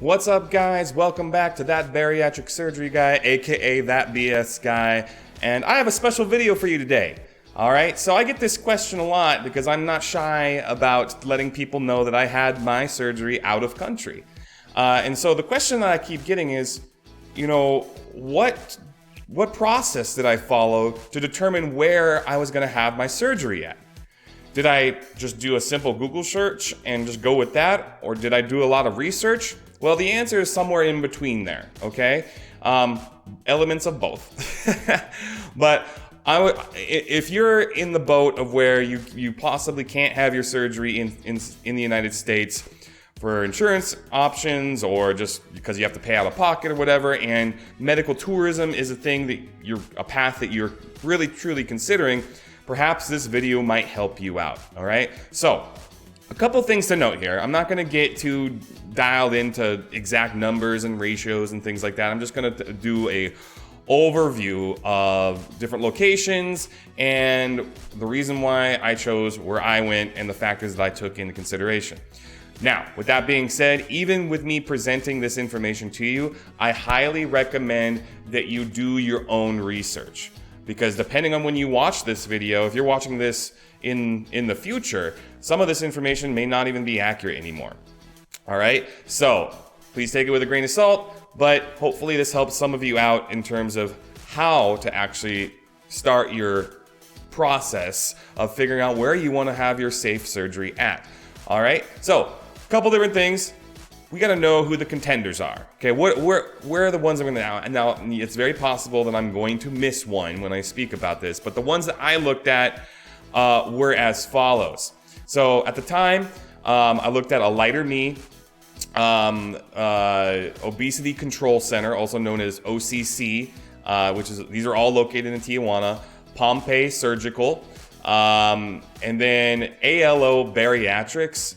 What's up, guys? Welcome back to That Bariatric Surgery Guy, aka That BS Guy, and I have a special video for you today. Alright, so I get this question a lot because I'm not shy about letting people know that I had my surgery out of country. And so the question that I keep getting is, what process did I follow to determine where I was going to have my surgery at? Did I just do a simple Google search and just go with that? Or did I do a lot of research? Well, the answer is somewhere in between there, okay? Elements of both. But if you're in the boat of where you possibly can't have your surgery in the United States for insurance options or just because you have to pay out of pocket or whatever, and medical tourism is a path that you're really truly considering, perhaps this video might help you out, all right? So, a couple things to note here. I'm not going to get too dialed into exact numbers and ratios and things like that. I'm just going to do a overview of different locations and the reason why I chose where I went and the factors that I took into consideration. Now, with that being said, even with me presenting this information to you, I highly recommend that you do your own research. Because depending on when you watch this video, if you're watching this in the future, some of this information may not even be accurate anymore. All right, so please take it with a grain of salt, but hopefully this helps some of you out in terms of how to actually start your process of figuring out where you want to have your safe surgery at. All right, so a couple different things. We got to know who the contenders are. Okay, where are the ones I'm going to now? It's very possible that I'm going to miss one when I speak about this, but the ones that I looked at were as follows. So at the time, I looked at a lighter knee, Obesity Control Center, also known as OCC, these are all located in Tijuana, Pompeii Surgical, and then ALO Bariatrics.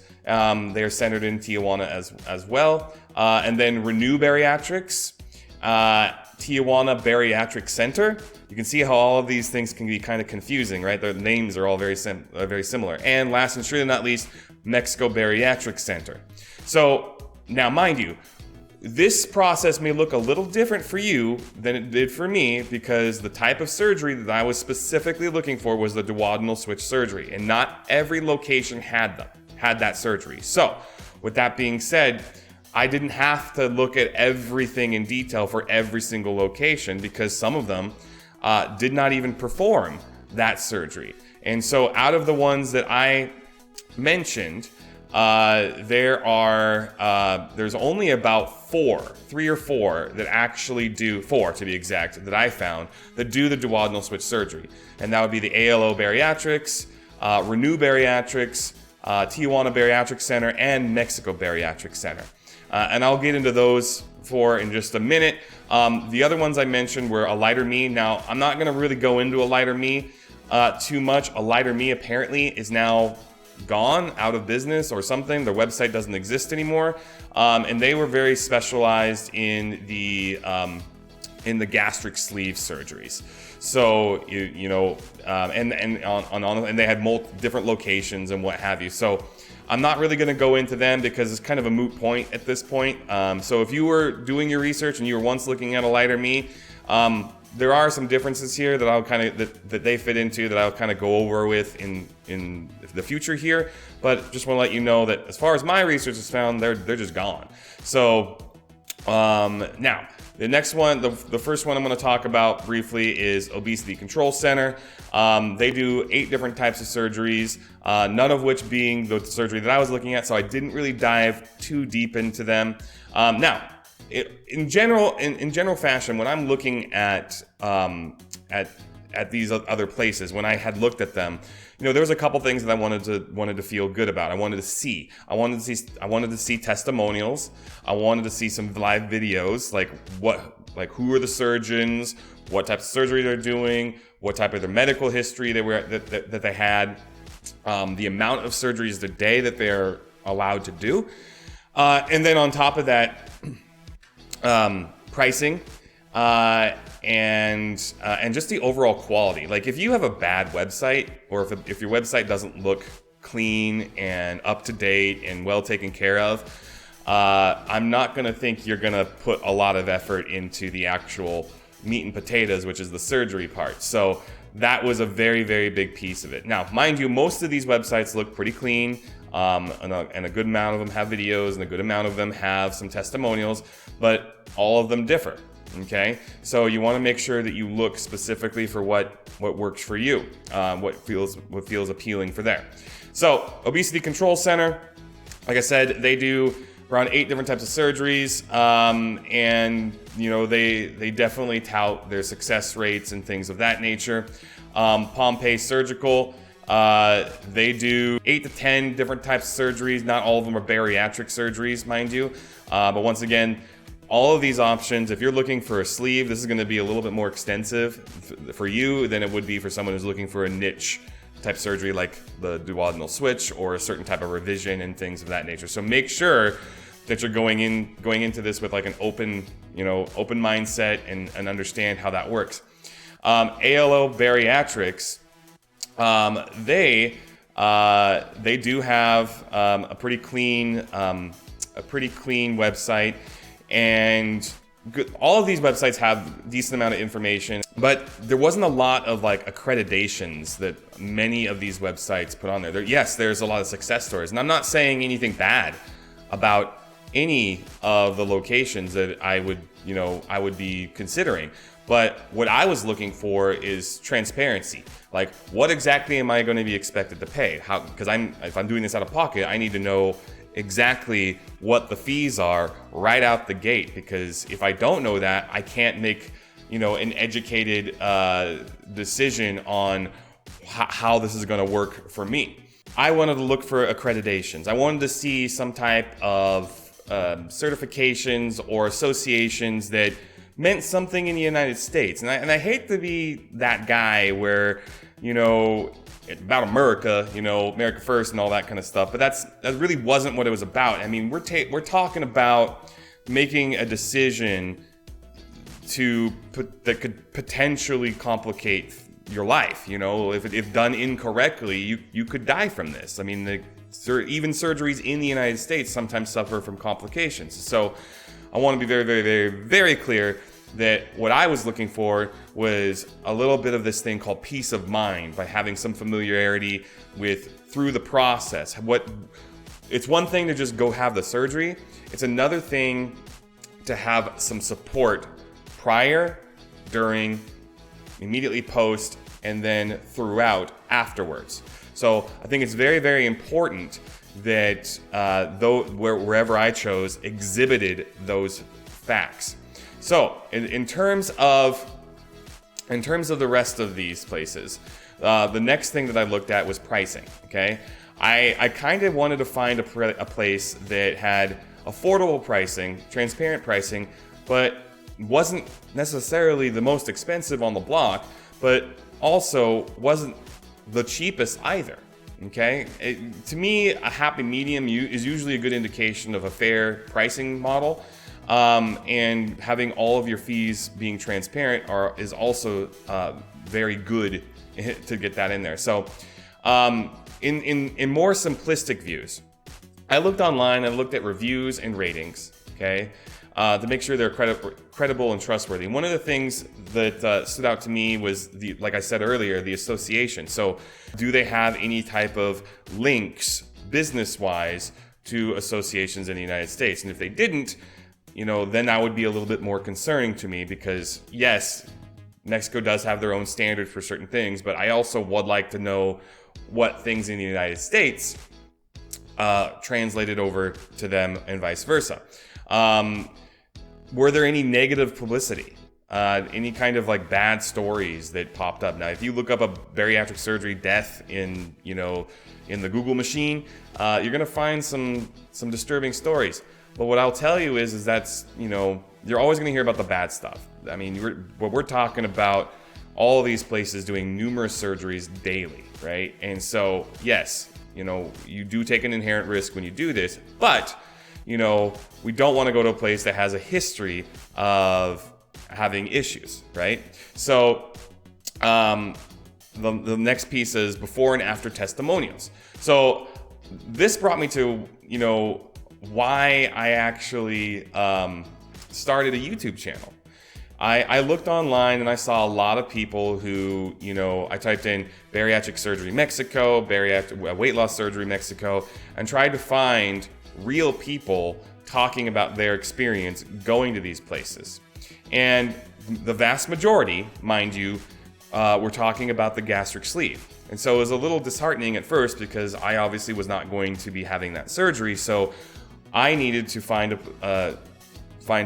They are centered in Tijuana as well. And then Renew Bariatrics, Tijuana Bariatric Center. You can see how all of these things can be kind of confusing, right? Their names are all very similar. And last and surely not least, Mexico Bariatric Center. So now, mind you, this process may look a little different for you than it did for me because the type of surgery that I was specifically looking for was the duodenal switch surgery, and not every location had that surgery. So, with that being said, I didn't have to look at everything in detail for every single location because some of them did not even perform that surgery. And so out of the ones that I mentioned, there's only about three or four that actually do, four to be exact, that I found, that do the duodenal switch surgery. And that would be the ALO Bariatrics, Renew Bariatrics, Tijuana Bariatric Center, and Mexico Bariatric Center. And I'll get into those in just a minute. The other ones I mentioned were a lighter knee. Now, I'm not going to really go into a lighter knee too much. A lighter knee apparently is now gone, out of business or something. Their website doesn't exist anymore. And they were very specialized in the gastric sleeve surgeries. So and they had different locations and what have you. So I'm not really going to go into them because it's kind of a moot point at this point. So if you were doing your research and you were once looking at a lighter knee, there are some differences here that I'll that they fit into that I'll kind of go over with in the future here. But just want to let you know that as far as my research has found, they're just gone. So now. The next one, the first one I'm going to talk about briefly is Obesity Control Center. They do 8 different types of surgeries, none of which being the surgery that I was looking at, so I didn't really dive too deep into them. Now, in general fashion, when I'm looking at these other places, when I had looked at them, there was a couple things that I wanted to feel good about. I wanted to see testimonials. I wanted to see some live videos, like who are the surgeons, what type of surgery they're doing, what type of their medical history that they had, the amount of surgeries a day that they're allowed to do, and then on top of that, pricing. And just the overall quality. Like if you have a bad website, or if your website doesn't look clean and up to date and well taken care of, I'm not going to think you're going to put a lot of effort into the actual meat and potatoes, which is the surgery part. So that was a very, very big piece of it. Now, mind you, most of these websites look pretty clean, and a good amount of them have videos, and a good amount of them have some testimonials, but all of them differ. Okay, so you want to make sure that you look specifically for what works for you, what feels appealing for there. So, Obesity Control Center, like I said, they do around 8 different types of surgeries, and they definitely tout their success rates and things of that nature. Pompeii Surgical, they do 8 to 10 different types of surgeries. Not all of them are bariatric surgeries, mind you, but once again, all of these options, if you're looking for a sleeve, this is going to be a little bit more extensive for you than it would be for someone who's looking for a niche type surgery like the duodenal switch or a certain type of revision and things of that nature. So make sure that you're going into this with like an open mindset and understand how that works. ALO Bariatrics, they do have a pretty clean website. And all of these websites have a decent amount of information, but there wasn't a lot of like accreditations that many of these websites put on there. Yes, there's a lot of success stories, and I'm not saying anything bad about any of the locations that I would be considering. But what I was looking for is transparency. Like, what exactly am I going to be expected to pay? Because if I'm doing this out of pocket, I need to know exactly what the fees are right out the gate, because if I don't know that, I can't make an educated decision on how this is going to work for me. I wanted to look for accreditations. I wanted to see some type of certifications or associations that meant something in the United States. And I hate to be that guy where about America, America first and all that kind of stuff. But that really wasn't what it was about. I mean, we're talking about making a decision that could potentially complicate your life. If done incorrectly, you could die from this. I mean, even surgeries in the United States sometimes suffer from complications. So I want to be very, very, very, very clear that what I was looking for was a little bit of this thing called peace of mind by having some familiarity through the process. It's one thing to just go have the surgery. It's another thing to have some support prior, during, immediately post, and then throughout afterwards. So I think it's very, very important that wherever I chose exhibited those facts. So in terms of the rest of these places, the next thing that I looked at was pricing. Okay, I kind of wanted to find a place that had affordable pricing, transparent pricing, but wasn't necessarily the most expensive on the block, but also wasn't the cheapest either. Okay, to me, a happy medium is usually a good indication of a fair pricing model. And having all of your fees being transparent is also very good to get that in there. So in more simplistic views, I looked online and looked at reviews and ratings, okay, to make sure they're credible and trustworthy. And one of the things that stood out to me was, like I said earlier, the association. So do they have any type of links business-wise to associations in the United States? And if they didn't, then that would be a little bit more concerning to me, because yes, Mexico does have their own standard for certain things, but I also would like to know what things in the United States translated over to them and vice versa. Were there any negative publicity? Any kind of like bad stories that popped up? Now, if you look up a bariatric surgery death in the Google machine, you're gonna find some disturbing stories. But what I'll tell you is that's, you're always going to hear about the bad stuff. I mean, we're talking about all of these places doing numerous surgeries daily, right? And so, yes, you do take an inherent risk when you do this, but, we don't want to go to a place that has a history of having issues, right? So, the next piece is before and after testimonials. So this brought me to, why I actually started a YouTube channel. I looked online and I saw a lot of people who, you know, I typed in bariatric surgery Mexico, weight loss surgery Mexico, and tried to find real people talking about their experience going to these places. And the vast majority, mind you, were talking about the gastric sleeve. And so it was a little disheartening at first because I obviously was not going to be having that surgery. So I needed to find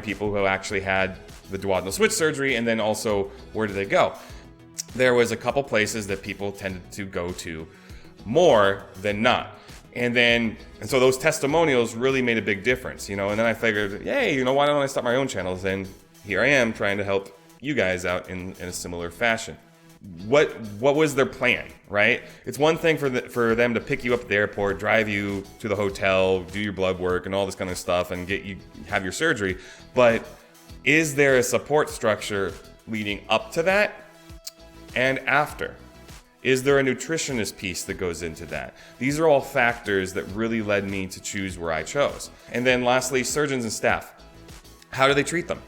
people who actually had the duodenal switch surgery, and then also where did they go? There was a couple places that people tended to go to more than not. And so those testimonials really made a big difference, you know, and then I figured, hey, you know, why don't I start my own channels? And here I am trying to help you guys out in a similar fashion. What was their plan, right? It's one thing for them to pick you up at the airport, drive you to the hotel, do your blood work and all this kind of stuff and get you have your surgery. But is there a support structure leading up to that and after? Is there a nutritionist piece that goes into that? These are all factors that really led me to choose where I chose. And then lastly, surgeons and staff. How do they treat them?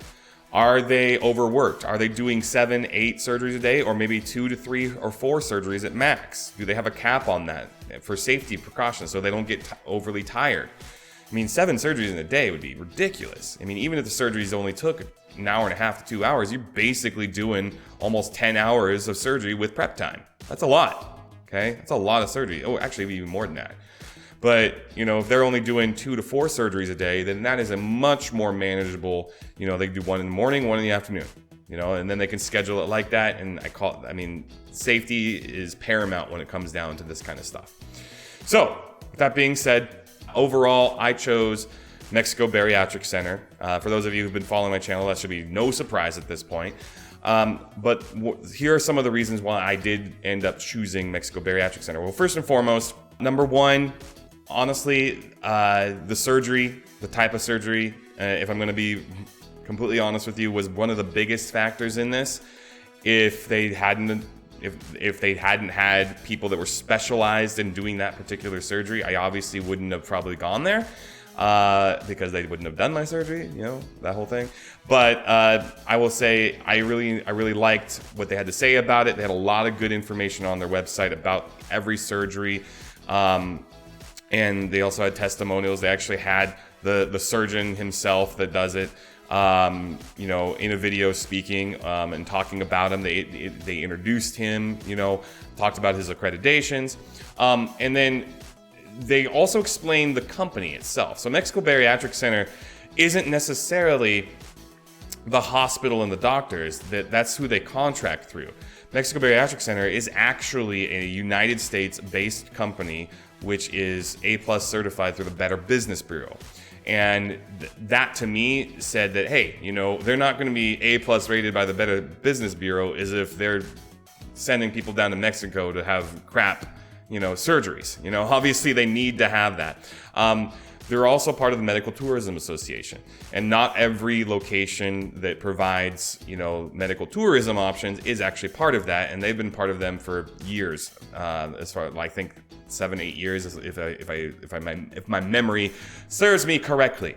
Are they overworked? Are they doing 7, 8 surgeries a day, or maybe 2 to 3 or 4 surgeries at max? Do they have a cap on that for safety precautions so they don't get overly tired? I mean, 7 surgeries in a day would be ridiculous. I mean, even if the surgeries only took an hour and a half to 2 hours, you're basically doing almost 10 hours of surgery with prep time. That's a lot, okay? That's a lot of surgery. Oh, actually, even more than that. But, you know, if they're only doing 2 to 4 surgeries a day, then that is a much more manageable, you know, they do 1 in the morning, 1 in the afternoon, you know, and then they can schedule it like that. And safety is paramount when it comes down to this kind of stuff. So with that being said, overall, I chose Mexico Bariatric Center. For those of you who've been following my channel, that should be no surprise at this point. But here are some of the reasons why I did end up choosing Mexico Bariatric Center. Well, first and foremost, number one, honestly, the surgery, the type of surgery, if I'm going to be completely honest with you, was one of the biggest factors in this. If they hadn't had people that were specialized in doing that particular surgery, I obviously wouldn't have probably gone there because they wouldn't have done my surgery, you know, that whole thing. But I will say I really liked what they had to say about it. They had a lot of good information on their website about every surgery. And they also had testimonials. They actually had the surgeon himself that does it, you know, in a video speaking and talking about him. They introduced him, you know, talked about his accreditations. And then they also explained the company itself. So Mexico Bariatric Center isn't necessarily the hospital and the doctors. That's who they contract through. Mexico Bariatric Center is actually a United States-based company which is A+ certified through the Better Business Bureau. And that to me said that, hey, you know, they're not going to be A+ rated by the Better Business Bureau as if they're sending people down to Mexico to have crap, you know, surgeries. You know, obviously they need to have that. They're also part of the Medical Tourism Association, and not every location that provides, you know, medical tourism options is actually part of that, and they've been part of them for years, as far as I think 7, 8 years, if my memory serves me correctly.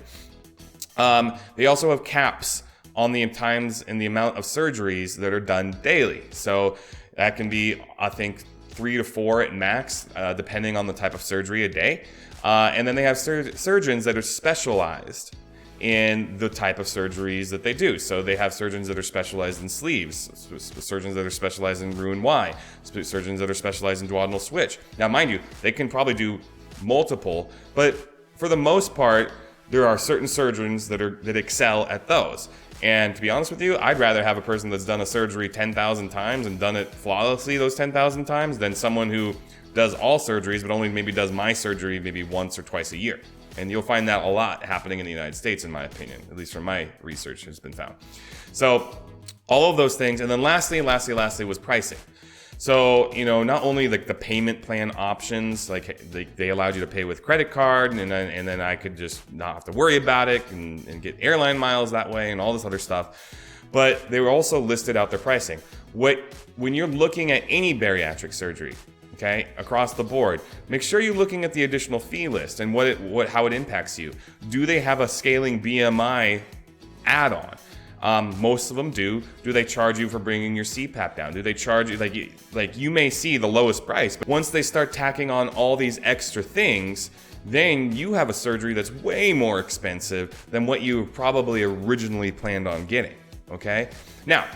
They also have caps on the times and the amount of surgeries that are done daily. So that can be, I think, 3 to 4 at max, depending on the type of surgery a day. And then they have surgeons that are specialized in the type of surgeries that they do. So they have surgeons that are specialized in sleeves, surgeons that are specialized in Roux-en-Y, surgeons that are specialized in duodenal switch. Now, mind you, they can probably do multiple, but for the most part, there are certain surgeons that excel at those. And to be honest with you, I'd rather have a person that's done a surgery 10,000 times and done it flawlessly those 10,000 times than someone who does all surgeries but only maybe does my surgery maybe once or twice a year. And you'll find that a lot happening in the United States, in my opinion, at least from my research has been found. So all of those things. And then lastly was pricing. So, you know, not only like the payment plan options, like they allowed you to pay with credit card, and then I could just not have to worry about it and get airline miles that way and all this other stuff. But they were also listed out their pricing. When you're looking at any bariatric surgery, okay, across the board. Make sure you're looking at the additional fee list and how it impacts you. Do they have a scaling BMI add-on? Most of them do. Do they charge you for bringing your CPAP down? Do they charge you, like you may see the lowest price, but once they start tacking on all these extra things, then you have a surgery that's way more expensive than what you probably originally planned on getting, okay? Now,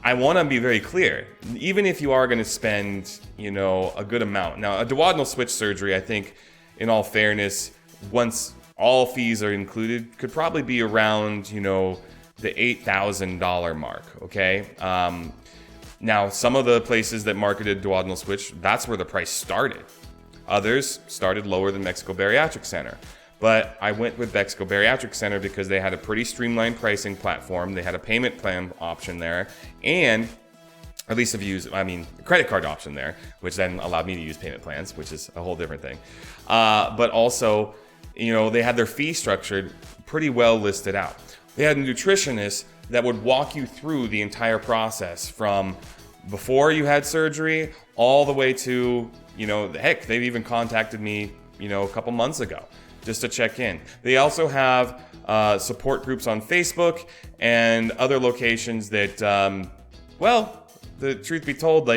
I want to be very clear. Even if you are going to spend, a good amount. Now, a duodenal switch surgery, I think, in all fairness, once all fees are included, could probably be around, the $8,000 mark, okay? Now, some of the places that marketed duodenal switch, that's where the price started. Others started lower than Mexico Bariatric Center. But I went with Mexico Bariatric Center because they had a pretty streamlined pricing platform. They had a payment plan option there, and at least a credit card option there, which then allowed me to use payment plans, which is a whole different thing. But also, they had their fee structured pretty well listed out. They had a nutritionist that would walk you through the entire process from before you had surgery all the way to, heck, they've even contacted me, a couple months ago just to check in. They also have support groups on Facebook and other locations that, the truth be told,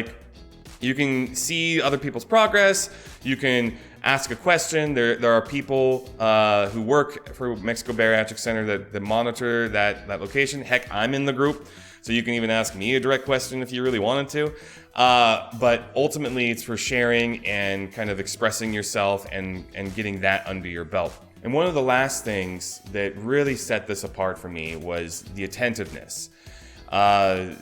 you can see other people's progress. You can ask a question. There are people who work for Mexico Bariatric Center that monitor that location. Heck, I'm in the group, so you can even ask me a direct question if you really wanted to. But ultimately, it's for sharing and kind of expressing yourself and getting that under your belt. And one of the last things that really set this apart for me was the attentiveness. The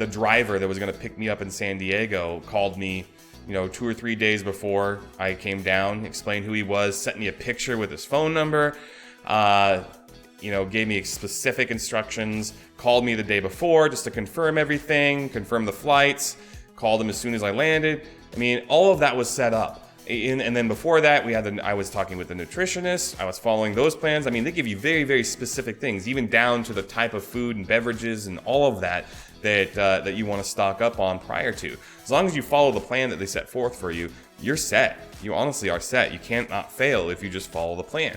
driver that was going to pick me up in San Diego called me, 2 or 3 days before I came down, explained who he was, sent me a picture with his phone number, gave me specific instructions, called me the day before just to confirm everything, confirm the flights, called him as soon as I landed. All of that was set up. And then before that, I was talking with the nutritionist. I was following those plans. They give you very, very specific things, even down to the type of food and beverages and all of that you want to stock up on prior to. As long as you follow the plan that they set forth for you, you're set. You honestly are set. You can't not fail if you just follow the plan.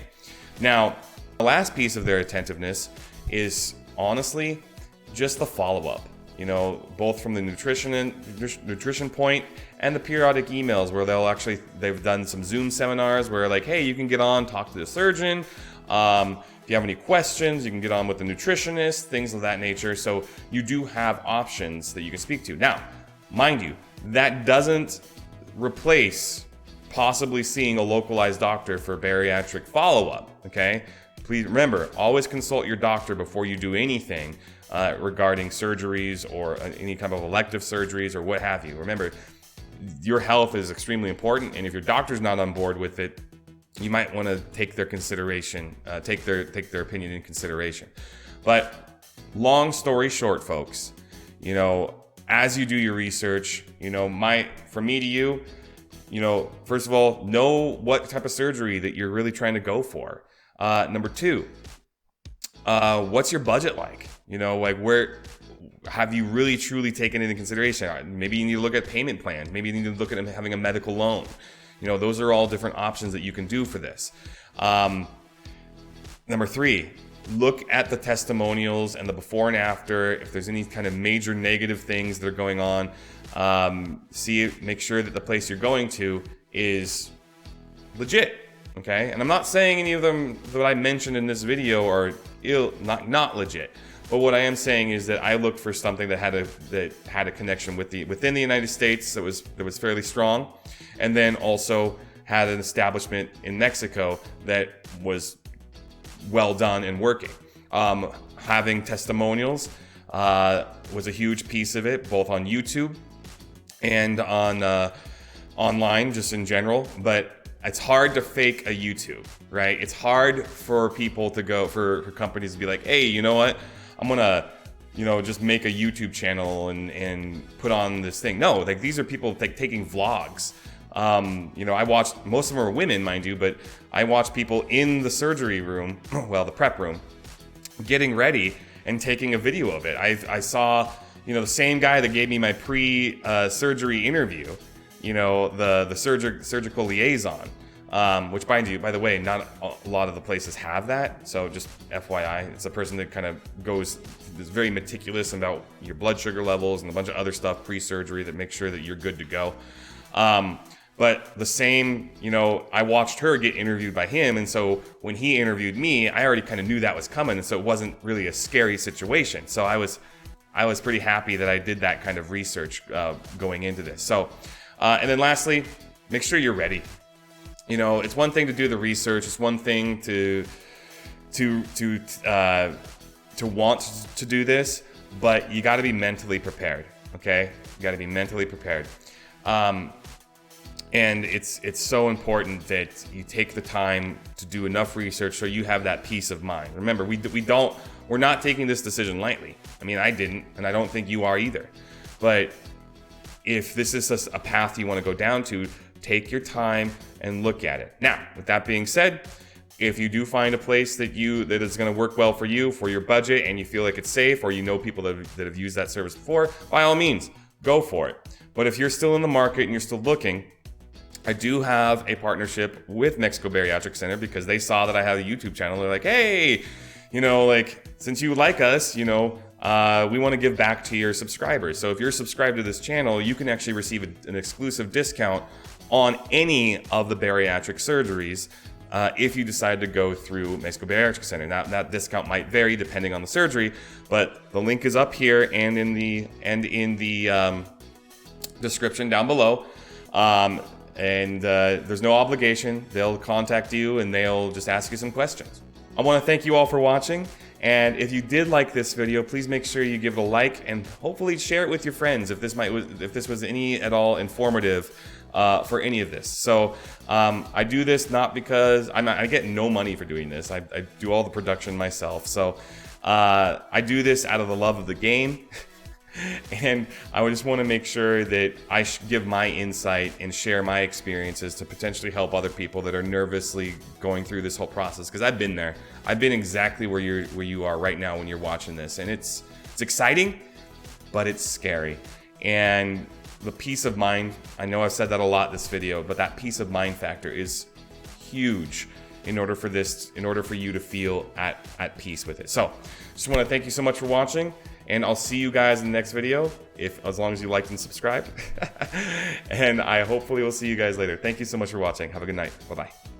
Now, the last piece of their attentiveness is honestly just the follow-up. Both from the nutrition point and the periodic emails where they've done some Zoom seminars where hey, you can get on, talk to the surgeon. If you have any questions, you can get on with the nutritionist, things of that nature. So you do have options that you can speak to. Now, mind you, that doesn't replace possibly seeing a localized doctor for bariatric follow-up, okay? Please remember, always consult your doctor before you do anything regarding surgeries or any kind of elective surgeries or what have you. Remember, your health is extremely important, and if your doctor's not on board with it, you might want to take their consideration, take their opinion in consideration. But long story short, folks, as you do your research, from me to you, first of all, know what type of surgery that you're really trying to go for. Number two, what's your budget like? Where have you really truly taken into consideration? Maybe you need to look at payment plans. Maybe you need to look at having a medical loan. Those are all different options that you can do for this. Number three, look at the testimonials and the before and after. If there's any kind of major negative things that are going on, make sure that the place you're going to is legit. Okay, and I'm not saying any of them that I mentioned in this video are not legit. But what I am saying is that I looked for something that had a connection within the United States that was fairly strong, and then also had an establishment in Mexico that was well done and working. Having testimonials was a huge piece of it, both on YouTube and on online, just in general. But it's hard to fake a YouTube, right? It's hard for people to go for companies to be like, hey, you know what? I'm gonna, just make a YouTube channel and put on this thing. No, these are people taking vlogs. I watched, most of them are women, mind you, but I watched people in the surgery room, the prep room, getting ready and taking a video of it. I saw, you know, the same guy that gave me my pre-surgery interview, you know, the surgical liaison, which by the way, not a lot of the places have that. So just FYI, it's a person that kind of is very meticulous about your blood sugar levels and a bunch of other stuff pre-surgery that makes sure that you're good to go. But the same, you know, I watched her get interviewed by him. And so when he interviewed me, I already kind of knew that was coming. And so it wasn't really a scary situation. So I was pretty happy that I did that kind of research going into this. So, and then lastly, make sure you're ready. You know, it's one thing to do the research. It's one thing to want to do this, but you got to be mentally prepared. Okay, you got to be mentally prepared. And it's so important that you take the time to do enough research so you have that peace of mind. Remember, we're not taking this decision lightly. I mean, I didn't, and I don't think you are either. But if this is a path you want to go down to, take your time and look at it. Now, with that being said, if you do find a place that is going to work well for you, for your budget, and you feel like it's safe, or you know people that have used that service before, by all means, go for it. But if you're still in the market and you're still looking, I do have a partnership with Mexico Bariatric Center because they saw that I have a YouTube channel. They're like, hey, you know, like, since you like us, you know, we want to give back to your subscribers. So if you're subscribed to this channel, you can actually receive an exclusive discount on any of the bariatric surgeries if you decide to go through Mexico Bariatric Center. Now, that discount might vary depending on the surgery, but the link is up here and in the description down below. And there's no obligation. They'll contact you and they'll just ask you some questions. I want to thank you all for watching. And if you did like this video, please make sure you give it a like and hopefully share it with your friends if this was any at all informative for any of this. So I do this not because I get no money for doing this. I do all the production myself. So I do this out of the love of the game. And I just want to make sure that I give my insight and share my experiences to potentially help other people that are nervously going through this whole process. Because I've been there. I've been exactly where you are right now when you're watching this, and it's exciting, but it's scary. And the peace of mind, I know I've said that a lot this video, but that peace of mind factor is huge in order for you to feel at peace with it. So just want to thank you so much for watching. And I'll see you guys in the next video, as long as you liked and subscribed. And I hopefully will see you guys later. Thank you so much for watching. Have a good night. Bye-bye.